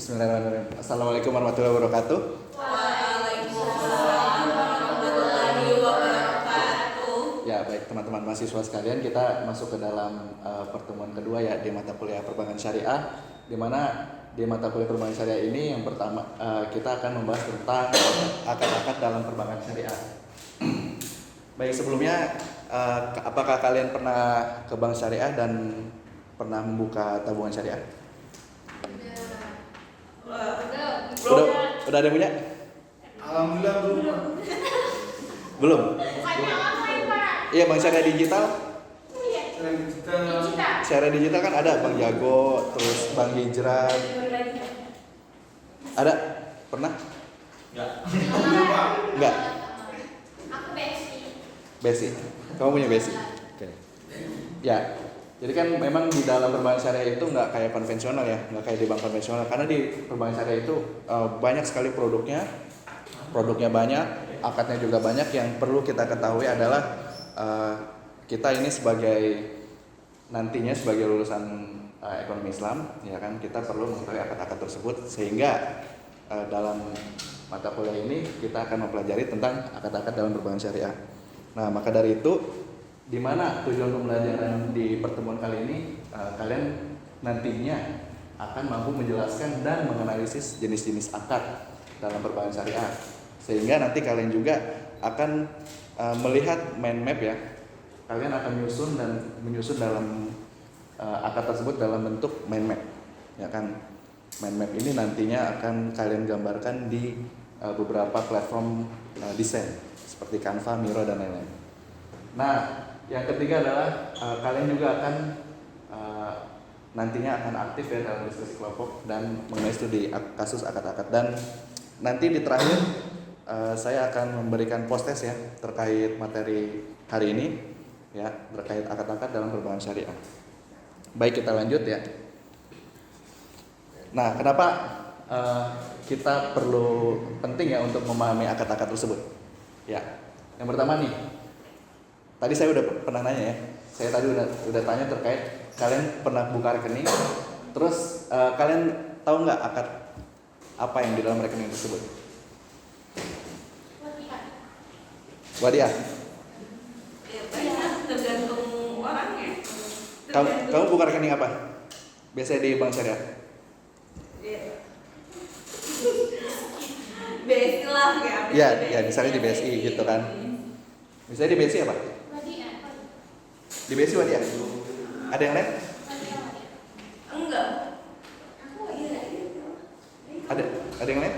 Bismillahirrahmanirrahim. Assalamualaikum warahmatullahi wabarakatuh. Waalaikumsalam warahmatullahi wabarakatuh. Ya, baik teman-teman mahasiswa sekalian, kita masuk ke dalam pertemuan kedua ya di mata kuliah perbankan syariah, di mana di mata kuliah perbankan syariah ini yang pertama kita akan membahas tentang akad-akad dalam perbankan syariah. Baik, sebelumnya apakah kalian pernah ke bank syariah dan pernah membuka tabungan syariah? Udah ada yang punya? Alhamdulillah belum. Belum? Bukannya online, Pak. Iya, bank syariah digital. Digital. Syariah digital kan ada Bank Jago, terus Bank Hijrah. Ada? Pernah? Enggak. Aku Besi. Besi. Kamu punya Besi? Oke. Ya. Jadi kan memang di dalam perbankan syariah itu nggak kayak konvensional ya, nggak kayak di bank konvensional. Karena di perbankan syariah itu banyak sekali produknya banyak, akadnya juga banyak. Yang perlu kita ketahui adalah kita ini nantinya sebagai lulusan ekonomi Islam, ya kan, kita perlu mengetahui akad-akad tersebut sehingga dalam mata kuliah ini kita akan mempelajari tentang akad-akad dalam perbankan syariah. Nah, maka dari itu, di mana tujuan pembelajaran di pertemuan kali ini, kalian nantinya akan mampu menjelaskan dan menganalisis jenis-jenis akad dalam perbankan syariah, sehingga nanti kalian juga akan melihat mind map ya. Kalian akan menyusun dalam akad tersebut dalam bentuk mind map, ya kan. Mind map ini nantinya akan kalian gambarkan di beberapa platform desain seperti Canva, Miro dan lain-lain. Nah, yang ketiga adalah kalian juga akan nantinya akan aktif ya dalam diskusi kelompok dan mengenai studi kasus akad-akad. Dan nanti di terakhir saya akan memberikan post test ya terkait materi hari ini ya, terkait akad-akad dalam perbankan syariah. Baik, kita lanjut ya. Nah, kenapa kita perlu penting ya untuk memahami akad-akad tersebut? Ya, yang pertama nih, tadi saya udah pernah nanya ya. Saya tadi udah tanya terkait kalian pernah buka rekening. Terus kalian tahu nggak akad apa yang di dalam rekening tersebut? Wadiah. Ya, banyak tergantung orangnya. Kamu buka rekening apa? Biasanya di bank syariah. BSI lah kayak. Ya, misalnya di BSI gitu kan. Misalnya di BSI apa? Di BSI Wadiah. Ada yang lain? Enggak. Ada yang lain?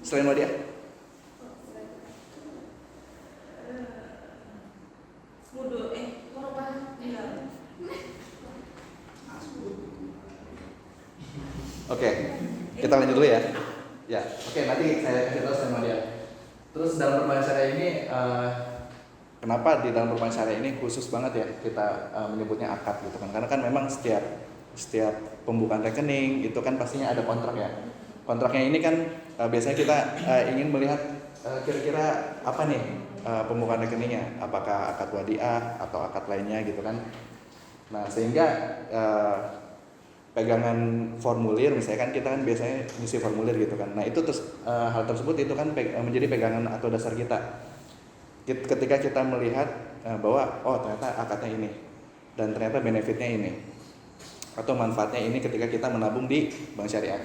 Selain Wadiah? Oke, kita lanjut dulu ya. Ya, oke, nanti saya kasih tahu sama dia. Terus dalam perbankan syariah ini, kenapa di dalam perbankan syariah ini khusus banget ya kita menyebutnya akad gitu kan? Karena kan memang setiap pembukaan rekening itu kan pastinya ada kontrak ya. Kontraknya ini kan biasanya kita ingin melihat kira-kira apa nih pembukaan rekeningnya, apakah akad wadiah atau akad lainnya gitu kan? Nah, sehingga pegangan formulir misalnya kan, kita kan biasanya ngisi formulir gitu kan. Nah, itu hal tersebut itu kan menjadi pegangan atau dasar kita ketika kita melihat bahwa oh ternyata akadnya ini dan ternyata benefitnya ini atau manfaatnya ini ketika kita menabung di bank syariah.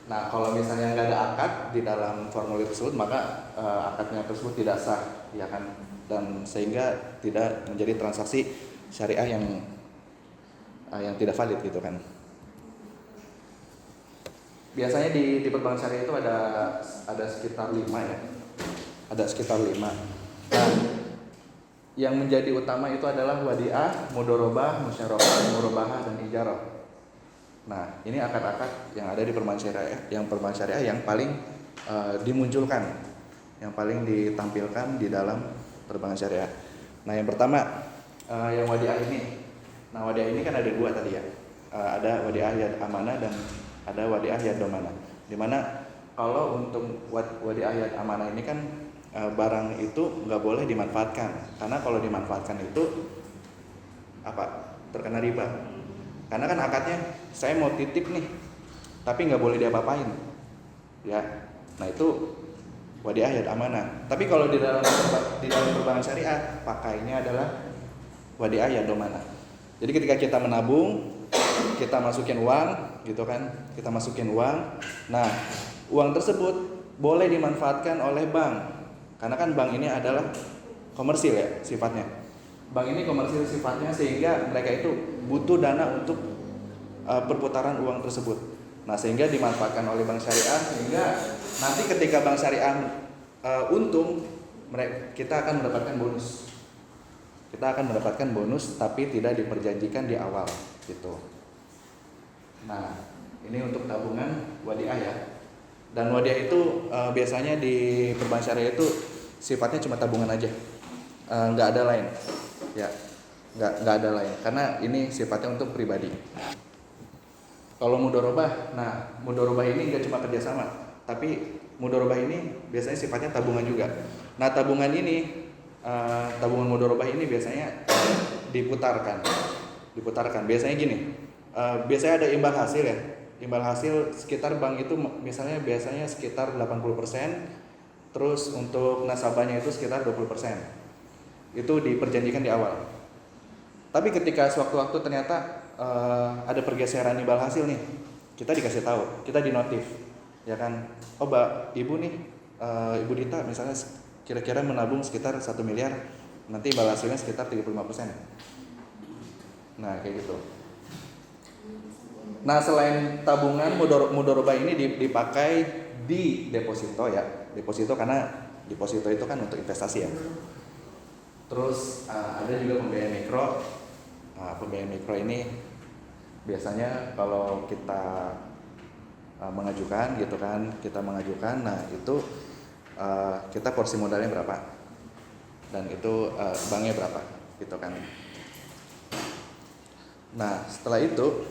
Nah, kalau misalnya nggak ada akad di dalam formulir tersebut, maka akadnya tersebut tidak sah, ya kan, dan sehingga tidak menjadi transaksi syariah yang tidak valid gitu kan. Biasanya di perbankan syariah itu ada sekitar 5 ya. Ada sekitar 5. Nah, yang menjadi utama itu adalah wadiah, mudorobah, musyarakah, murabahah dan ijarah. Nah, ini akad-akad yang ada di perbankan syariah yang paling dimunculkan, yang paling ditampilkan di dalam perbankan syariah. Nah, yang pertama yang wadiah ini. Nah, wadiah ini kan ada 2 tadi ya. Ada wadiah yad amanah dan ada wadiah yad domanah. Dimana kalau untuk wadiah yad amanah ini kan barang itu nggak boleh dimanfaatkan, karena kalau dimanfaatkan itu terkena riba. Karena kan akadnya saya mau titip nih tapi nggak boleh diapa-apain, ya. Nah itu wadiah ya amanah. Tapi kalau di dalam perbankan syariah pakainya adalah wadiah ya domana. Jadi ketika kita menabung, kita masukin uang, gitu kan? Kita masukin uang. Nah, uang tersebut boleh dimanfaatkan oleh bank, karena kan bank ini adalah komersil ya sifatnya. Bank ini komersil sifatnya sehingga mereka itu butuh dana untuk perputaran uang tersebut. Nah, sehingga dimanfaatkan oleh bank syariah sehingga nanti ketika bank syariah untung, kita akan mendapatkan bonus. Kita akan mendapatkan bonus tapi tidak diperjanjikan di awal gitu. Nah, ini untuk tabungan wadiah ya. Dan wadiah itu biasanya di perbankan syariah itu sifatnya cuma tabungan aja, nggak ada lain, ya, nggak ada lain. Karena ini sifatnya untuk pribadi. Kalau mudorobah, nah mudorobah ini nggak cuma kerjasama, tapi mudorobah ini biasanya sifatnya tabungan juga. Nah tabungan ini, tabungan mudorobah ini biasanya diputarkan. Biasanya gini, biasanya ada imbal hasil ya. Imbal hasil sekitar bank itu biasanya sekitar 80%, terus untuk nasabahnya itu sekitar 20%. Itu diperjanjikan di awal. Tapi ketika sewaktu-waktu ternyata ada pergeseran imbal hasil nih, kita dikasih tahu, kita dinotif, ya kan? Oh ibu nih, ibu Dita misalnya kira-kira menabung sekitar 1 miliar, nanti imbal hasilnya sekitar 35%. Nah kayak gitu. Nah selain tabungan, mudorobah ini dipakai di deposito ya, deposito karena deposito itu kan untuk investasi ya. Terus ada juga pembiayaan mikro. Nah, pembiayaan mikro ini biasanya kalau kita mengajukan gitu kan, nah itu kita porsi modalnya berapa dan itu banknya berapa gitu kan. Nah setelah itu,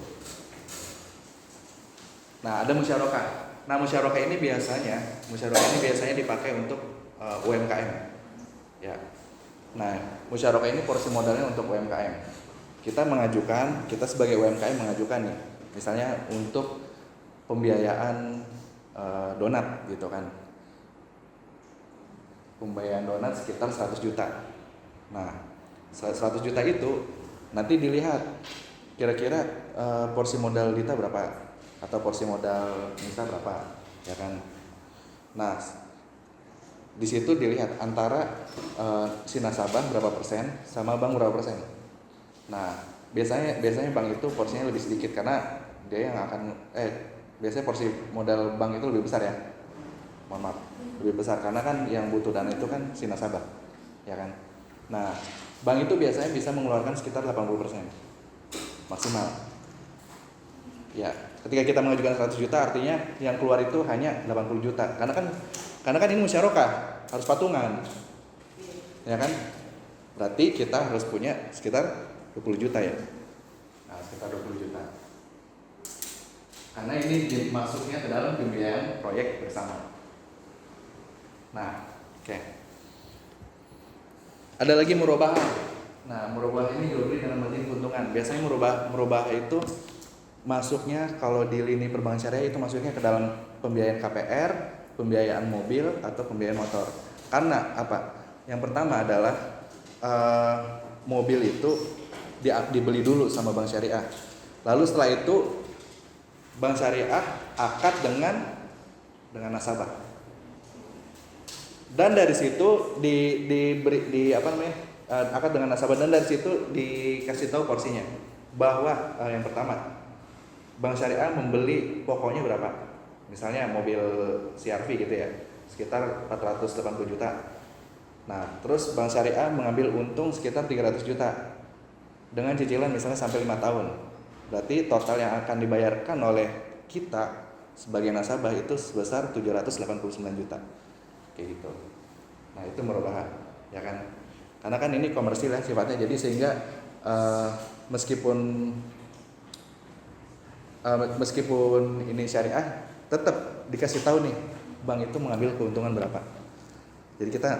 nah ada musyarakah. Nah musyarakah ini biasanya dipakai untuk UMKM ya. Nah musyarakah ini porsi modalnya untuk UMKM. Kita sebagai UMKM mengajukan nih, misalnya untuk pembiayaan donat gitu kan. Pembiayaan donat sekitar 100 juta. Nah, 100 juta itu nanti dilihat kira-kira porsi modal Dita berapa atau porsi modal Nisa berapa, ya kan. Nah, di situ dilihat antara si nasabah berapa persen sama bank berapa persen. Nah, biasanya bank itu porsinya lebih sedikit karena dia yang akan biasanya porsi modal bank itu lebih besar ya. Mohon maaf, lebih besar karena kan yang butuh dana itu kan si nasabah, ya kan. Nah, bank itu biasanya bisa mengeluarkan sekitar 80% maksimal. Ya, ketika kita mengajukan 100 juta artinya yang keluar itu hanya 80 juta. Karena kan ini musyarakah, harus patungan. Ya kan? Berarti kita harus punya sekitar 20 juta ya. Nah, sekitar 20 juta. Karena ini masuknya ke dalam pembiayaan proyek bersama. Nah, oke. Ada lagi murabahah. Nah, murabahah ini jual beli dengan margin keuntungan. Biasanya murabahah itu masuknya kalau di lini perbankan syariah itu masuknya ke dalam pembiayaan KPR, pembiayaan mobil atau pembiayaan motor. Karena apa? Yang pertama adalah mobil itu dibeli dulu sama bank syariah. Lalu setelah itu bank syariah akad dengan nasabah. Dan dari situ akad dengan nasabah dan dari situ dikasih tahu porsinya bahwa yang pertama bank syariah membeli pokoknya berapa. Misalnya mobil CR-V gitu ya, sekitar 480 juta. Nah, terus bank syariah mengambil untung sekitar 300 juta. Dengan cicilan misalnya sampai 5 tahun. Berarti total yang akan dibayarkan oleh kita sebagai nasabah itu sebesar 789 juta. Kayak gitu. Nah, itu murabahah, ya kan? Karena kan ini komersil ya sifatnya. Jadi sehingga meskipun ini syariah, tetap dikasih tahu nih bank itu mengambil keuntungan berapa. Jadi kita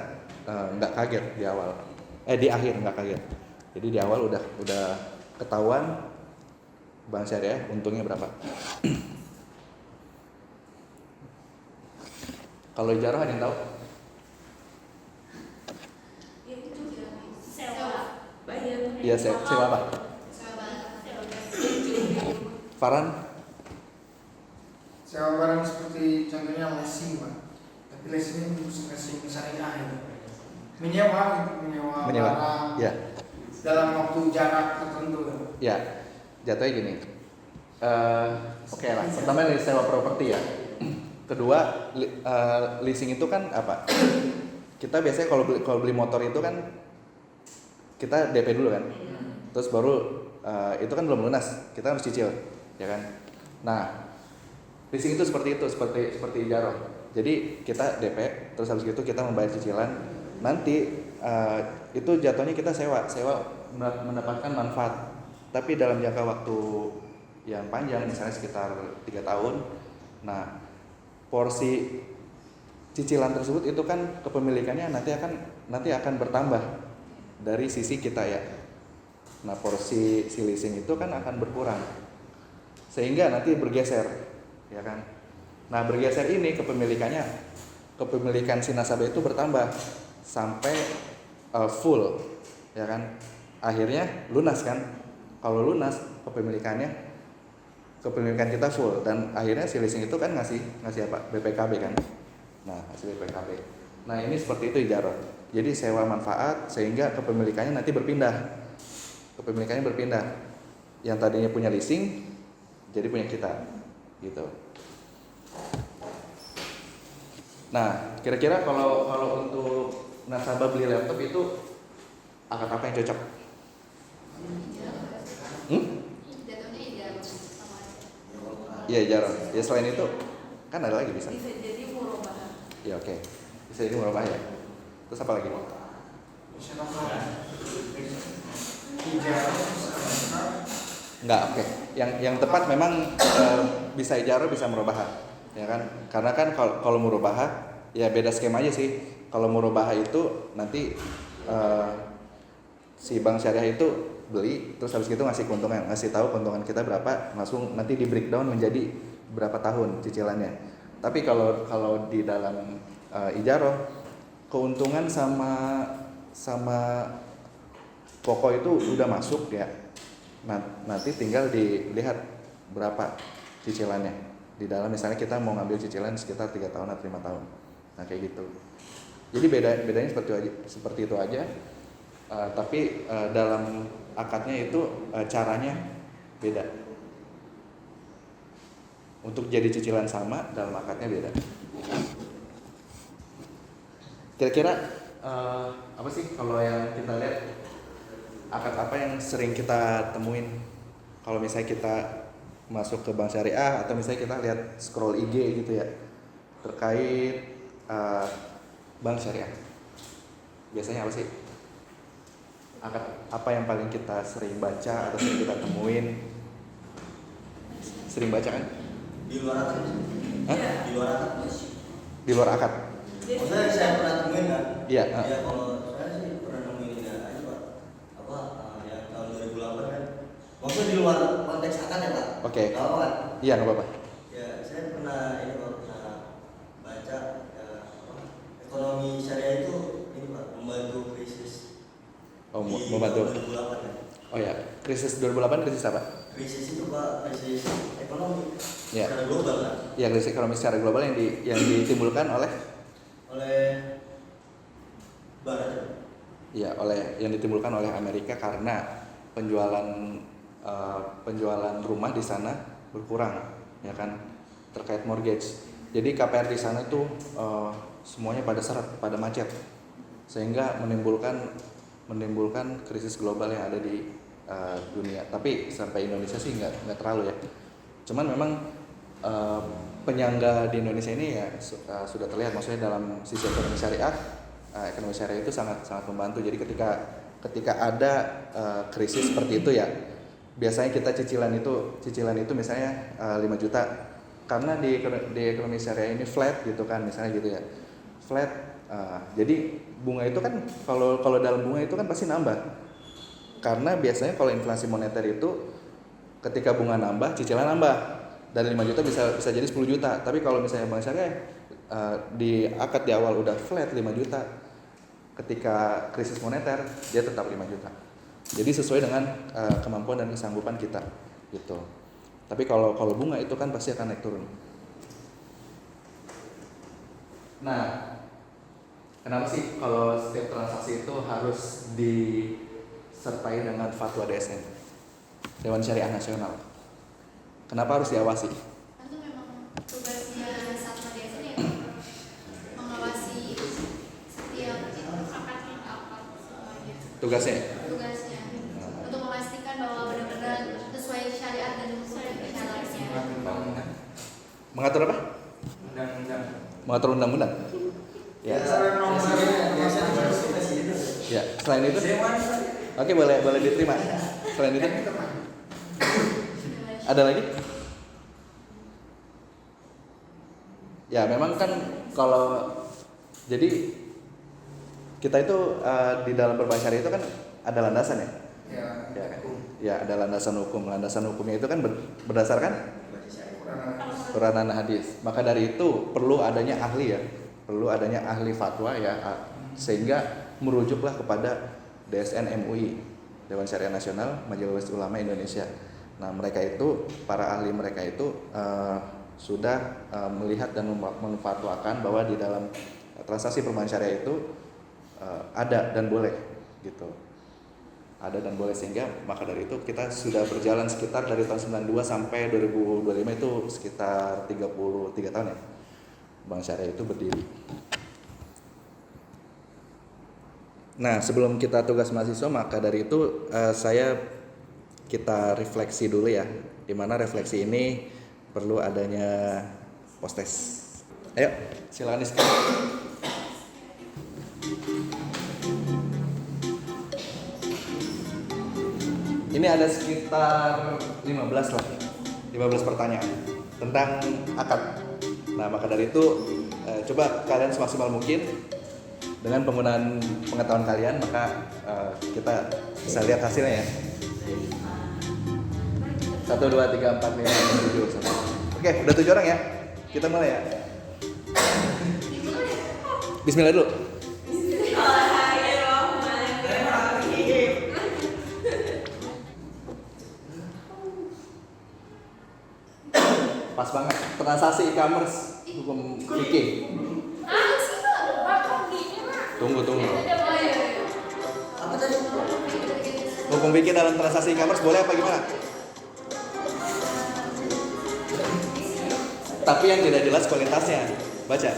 nggak kaget di awal. Di akhir nggak kaget. Jadi di awal udah ketahuan bank syariah untungnya berapa. Kalau ijarah ada yang tahu? Ya itu juga sewa. Bayar. Iya, sewa apa? Sewa. Farhan? Sewa barang seperti contohnya leasing Pak. Tapi leasing ini leasing syariah itu. Menyewa gitu, menyewa barang Ya. dalam waktu jarak tertentu. Ya, jatuhnya gini. Oke lah. Pertama dari sewa properti ya. Kedua, leasing itu kan apa? Kita biasanya kalau beli motor itu kan kita DP dulu kan. Terus baru itu kan belum lunas, kita harus cicil, ya kan? Nah, leasing itu seperti ijarah. Jadi kita DP, terus habis itu kita membayar cicilan. Nanti itu jatuhnya kita sewa mendapatkan manfaat. Tapi dalam jangka waktu yang panjang, misalnya sekitar 3 tahun. Nah, porsi cicilan tersebut itu kan kepemilikannya nanti akan bertambah dari sisi kita ya. Nah, porsi si leasing itu kan akan berkurang. Sehingga nanti bergeser, ya kan? Nah, bergeser ini kepemilikan si nasabah itu bertambah sampai full, ya kan? Akhirnya lunas kan? Kalau lunas kepemilikan kita full dan akhirnya si leasing itu kan ngasih apa? BPKB kan? Nah, hasil BPKB. Nah, ini seperti itu ijarah. Jadi sewa manfaat sehingga kepemilikannya nanti berpindah. Yang tadinya punya leasing jadi punya kita, gitu. Nah, kira-kira kalau untuk nasabah beli laptop itu akad apa yang cocok? Jatuhnya ijarah sama aja. Iya, ijarah. Ya selain itu kan ada lagi bisa. Bisa jadi murabahah. Ya oke. Bisa jadi murabahah ya. Terus apa lagi? Ijarah Enggak, oke. Yang tepat memang bisa ijarah bisa murabahah, ya kan? Karena kan kalau murabahah ya beda skema aja sih. Kalau murabahah itu nanti si bank syariah itu beli terus habis itu ngasih tahu keuntungan kita berapa, langsung nanti di breakdown menjadi berapa tahun cicilannya. Tapi kalau di dalam ijarah keuntungan sama pokok itu udah masuk ya. Nah, nanti tinggal dilihat berapa cicilannya. Di dalam misalnya kita mau ngambil cicilan sekitar 3 tahun atau 5 tahun. Nah, kayak gitu. Jadi bedanya seperti itu aja. Tapi dalam akadnya itu caranya beda. Untuk jadi cicilan sama, dalam akadnya beda. Kira-kira apa sih kalau yang kita lihat akad apa yang sering kita temuin kalau misalnya kita masuk ke bank syariah atau misalnya kita lihat scroll IG gitu ya terkait bank syariah? Biasanya apa sih? Akad apa yang paling kita sering baca atau sering kita temuin? Sering baca kan? Di luar akad. Hah? Di luar akad. Di luar akad? Maksudnya saya pernah temuin kan? Iya. Ya kalau saya sih pernah nemuin ya aja Pak. Apa yang tahun 2008 kan? Maksudnya di luar konteks akad ya Pak? Oke. Gak apa kan? Iya, nggak apa-apa. Ya saya pernah pernah baca ekonomi syariah itu ini Pak membantu krisis. Oh, di membantu. 2008 ya. Oh ya, krisis 2008 krisis apa? Krisis itu Pak krisis ekonomi Ya. secara global kan? Ya, krisis ekonomi secara global yang ditimbulkan oleh Barat. ya yang ditimbulkan oleh Amerika karena penjualan rumah di sana berkurang, ya kan, terkait mortgage. Jadi KPR di sana itu semuanya pada seret, pada macet, sehingga menimbulkan krisis global yang ada di dunia. Tapi sampai Indonesia sih nggak terlalu ya. Cuman memang penyangga di Indonesia ini ya sudah terlihat, maksudnya dalam sisi ekonomi syariah itu sangat membantu. Jadi ketika ada krisis seperti itu ya, biasanya kita cicilan itu misalnya 5 juta, karena di ekonomi syariah ini flat gitu kan, misalnya gitu ya, flat. Jadi bunga itu kan kalau dalam bunga itu kan pasti nambah, karena biasanya kalau inflasi moneter itu ketika bunga nambah, cicilan nambah. Dari 5 juta bisa jadi 10 juta. Tapi kalau misalnya bank syariah di akad di awal udah flat 5 juta, ketika krisis moneter dia tetap 5 juta. Jadi sesuai dengan kemampuan dan kesanggupan kita gitu. Tapi kalau bunga itu kan pasti akan naik turun. Nah, kenapa sih kalau setiap transaksi itu harus disertai dengan fatwa DSN, Dewan Syariah Nasional? Kenapa harus diawasi? Kan itu memang tugasnya Satwa Desa ya, mengawasi setiap akad semuanya. Tugasnya? Tugasnya untuk memastikan bahwa benar-benar sesuai syariat dan syaratnya. Mengatur apa? Undang-undang. Mengatur undang-undang. Ya. Ya. Selain itu, oke, boleh diterima. Selain itu, ada lagi? Ya, memang kan kalau jadi kita itu di dalam perbankan syariah itu kan ada landasan ya. Ya kan? Ya, ada landasan hukum. Landasan hukumnya itu kan berdasarkan Quran dan hadis. Maka dari itu perlu adanya ahli ya. Perlu adanya ahli fatwa ya, sehingga merujuklah kepada DSN MUI, Dewan Syariah Nasional, Majelis Ulama Indonesia. Nah, mereka itu, para ahli mereka itu sudah melihat dan memfatwakan bahwa di dalam transaksi perbankan syariah itu ada dan boleh gitu. Ada dan boleh, sehingga maka dari itu kita sudah berjalan sekitar dari tahun 92 sampai 2025 itu sekitar 33 tahun ya Bank Syariah itu berdiri. Nah, sebelum kita tugas mahasiswa, maka dari itu kita refleksi dulu ya, dimana refleksi ini perlu adanya post-test. Ayo, silakan di-scan. Ini ada sekitar 15 pertanyaan tentang akad. Nah, maka dari itu coba kalian semaksimal mungkin dengan penggunaan pengetahuan kalian, maka kita bisa lihat hasilnya ya. 1, 2, 3, 4, 5, 6, 7, 1. Oke, udah 7 orang ya. Kita mulai ya. Bismillah dulu. Pas banget, transaksi e-commerce, hukum fikih. Tunggu. Apa tadi? Hukum fikih dalam transaksi e-commerce boleh apa gimana? Tapi yang tidak jelas kualitasnya. Baca.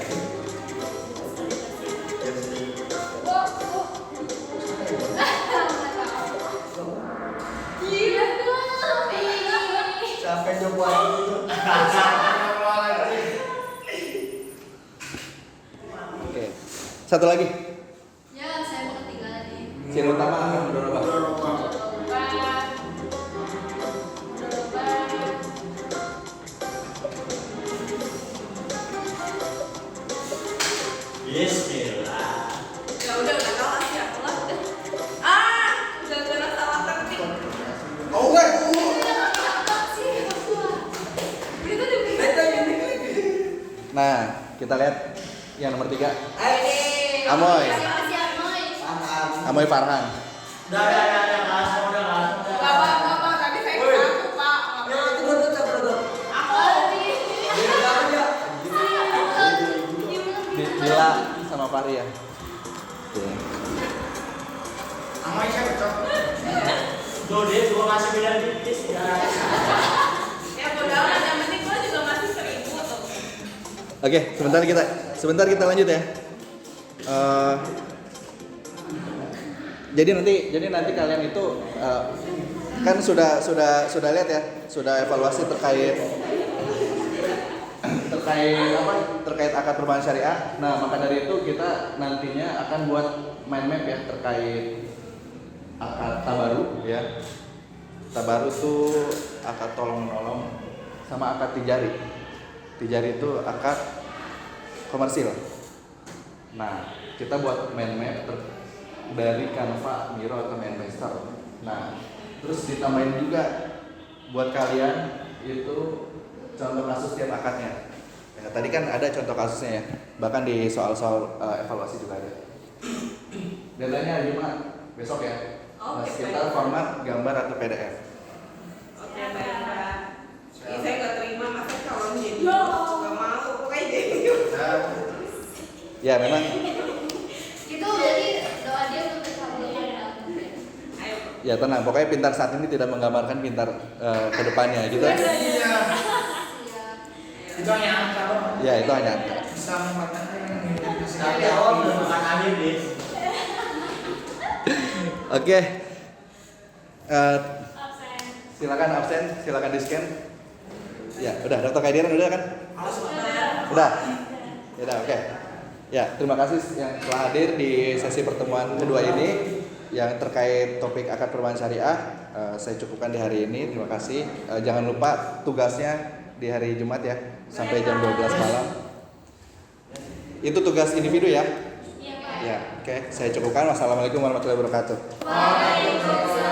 Sampai coba itu. Oke. Satu lagi. Ya, saya mau ketinggalan nih. Ciri utama mudharabah. Bismillah. Ya udah nggak tahu sih aku lah. Gara-gara salah teknik. Oh, enggak. Itu Nah, kita lihat yang nomor 3. Ayo. Amoy. Masih Amoy. Amoy Farhan. Udah, langsung. Bapak, tadi saya satu Pak. Ya, itu betul. Aku. Bila sama Fahri ya. Oke. Amai siapa, Cok? Tuh, dia juga masih beda tipis ya. Ya bodoh amat, yang penting gua juga masih 1000 tuh. Oke, sebentar kita lanjut ya. Jadi nanti kalian itu kan sudah lihat ya, sudah evaluasi terkait akad perbankan syariah. Nah, maka dari itu kita nantinya akan buat mind map ya terkait akad tabaru ya. Tabaru tuh akad tolong menolong sama akad tijari. Tijari itu akad komersil. Nah, kita buat mind map dari Canva, Miro atau Investor. Nah, terus ditambahin juga buat kalian itu contoh kasus tiap akadnya. Ya. Nah, tadi kan ada contoh kasusnya ya, bahkan di soal-soal evaluasi juga ada. Deadline-nya Jumat besok ya. Nah, Oke, sekitar baik. format gambar atau PDF. Oke, baik, Mbak. Ih, saya nggak terima, masa calon jadi Yo. nggak mau, pokoknya jadi. Ya memang Itu jadi doa dia untuk terkabulkan. Ayo. ya tenang, pokoknya pintar saat ini tidak menggambarkan pintar ke depannya gitu. Iya. Siap. Itu hanya angka doang. Ya itu hanya angka. Bisa mengatakan mengidentifikasi Tapi awal belum makan akhir deh. Oke. Absen. Silakan absen, silakan di scan. Ya, udah Dr. Kaidiran udah kan? Sudah. Udah. Ya udah, oke. Ya, terima kasih yang telah hadir di sesi pertemuan kedua ini yang terkait topik akad perumahan syariah. Saya cukupkan di hari ini. Terima kasih. Jangan lupa tugasnya di hari Jumat ya, sampai jam 12 malam. Itu tugas individu ya. Iya, Pak. Ya, oke. Saya cukupkan. Wassalamualaikum warahmatullahi wabarakatuh. Waalaikumsalam.